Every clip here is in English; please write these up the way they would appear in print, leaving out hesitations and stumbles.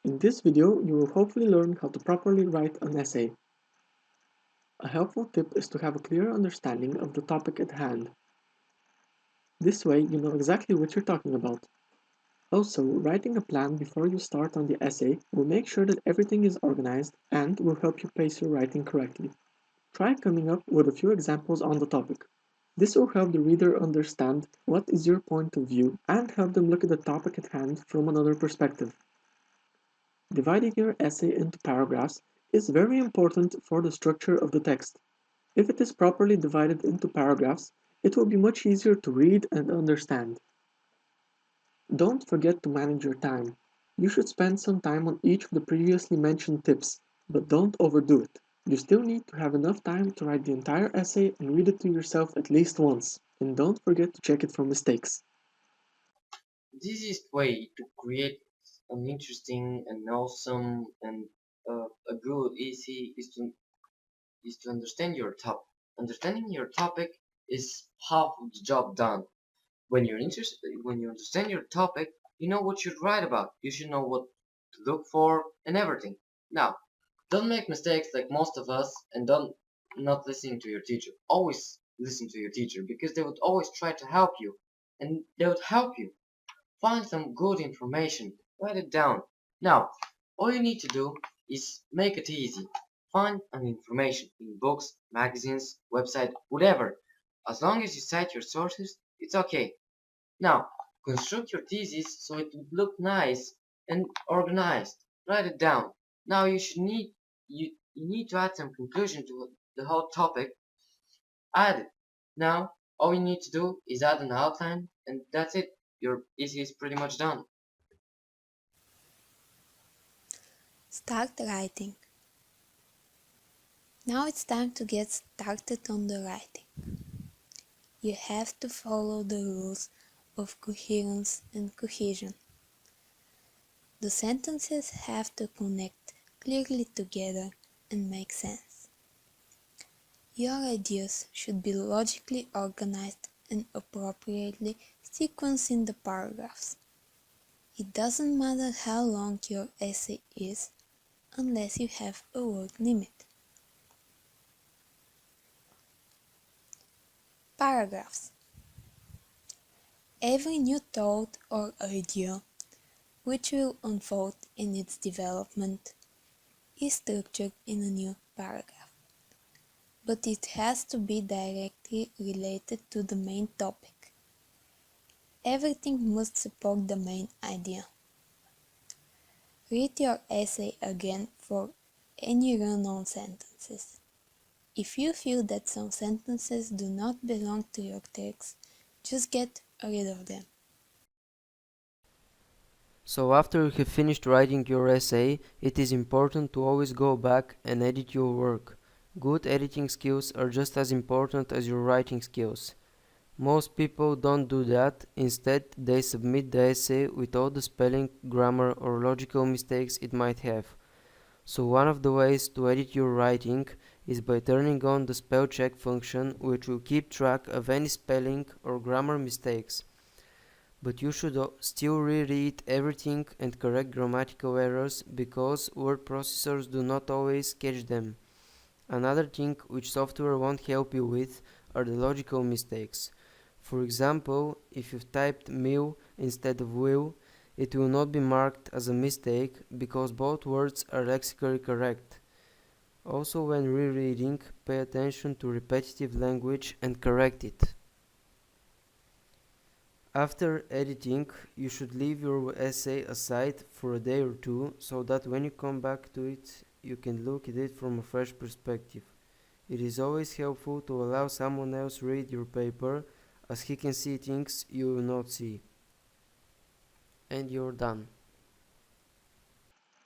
In this video, you will hopefully learn how to properly write an essay. A helpful tip is to have a clear understanding of the topic at hand. This way, you know exactly what you're talking about. Also, writing a plan before you start on the essay will make sure that everything is organized and will help you pace your writing correctly. Try coming up with a few examples on the topic. This will help the reader understand what is your point of view and help them look at the topic at hand from another perspective. Dividing your essay into paragraphs is very important for the structure of the text. If it is properly divided into paragraphs, it will be much easier to read and understand. Don't forget to manage your time. You should spend some time on each of the previously mentioned tips, but don't overdo it. You still need to have enough time to write the entire essay and read it to yourself at least once, and don't forget to check it for mistakes. The easiest way to create an interesting and awesome and a good easy is to understand your topic. Understanding your topic is half of the job done. When you're interested, when you understand your topic, you know what you'd write about. You should know what to look for and everything. Now, don't make mistakes like most of us and don't not listening to your teacher. Always listen to your teacher because they would always try to help you and they would help you. Find some good information, write it down. Now, all you need to do is make it easy. Find an information in books, magazines, website, whatever. As long as you cite your sources, it's okay. Now, construct your thesis so it would look nice and organized. Write it down. Now you need to add some conclusion to the whole topic. Add it. Now, all you need to do is add an outline, and that's it. Your essay is pretty much done. Start writing. Now it's time to get started on the writing. You have to follow the rules of coherence and cohesion. The sentences have to connect clearly together and make sense. Your ideas should be logically organized and appropriately sequenced in the paragraphs. It doesn't matter how long your essay is unless you have a word limit. Paragraphs. Every new thought or idea, which will unfold in its development, is structured in a new paragraph, but it has to be directly related to the main topic. Everything must support the main idea. Read your essay again for any run-on sentences. If you feel that some sentences do not belong to your text, just get rid of them. So after you have finished writing your essay, it is important to always go back and edit your work. Good editing skills are just as important as your writing skills. Most people don't do that, instead they submit the essay with all the spelling, grammar or logical mistakes it might have. So one of the ways to edit your writing is by turning on the spell check function, which will keep track of any spelling or grammar mistakes. But you should still reread everything and correct grammatical errors because word processors do not always catch them. Another thing which software won't help you with are the logical mistakes. For example, if you've typed mill instead of will, it will not be marked as a mistake because both words are lexically correct. Also, when rereading, pay attention to repetitive language and correct it. After editing, you should leave your essay aside for a day or two so that when you come back to it, you can look at it from a fresh perspective. It is always helpful to allow someone else read your paper as he can see things you will not see. And you're done.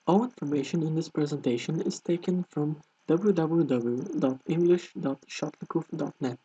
All information in this presentation is taken from www.english.shotlecouf.net.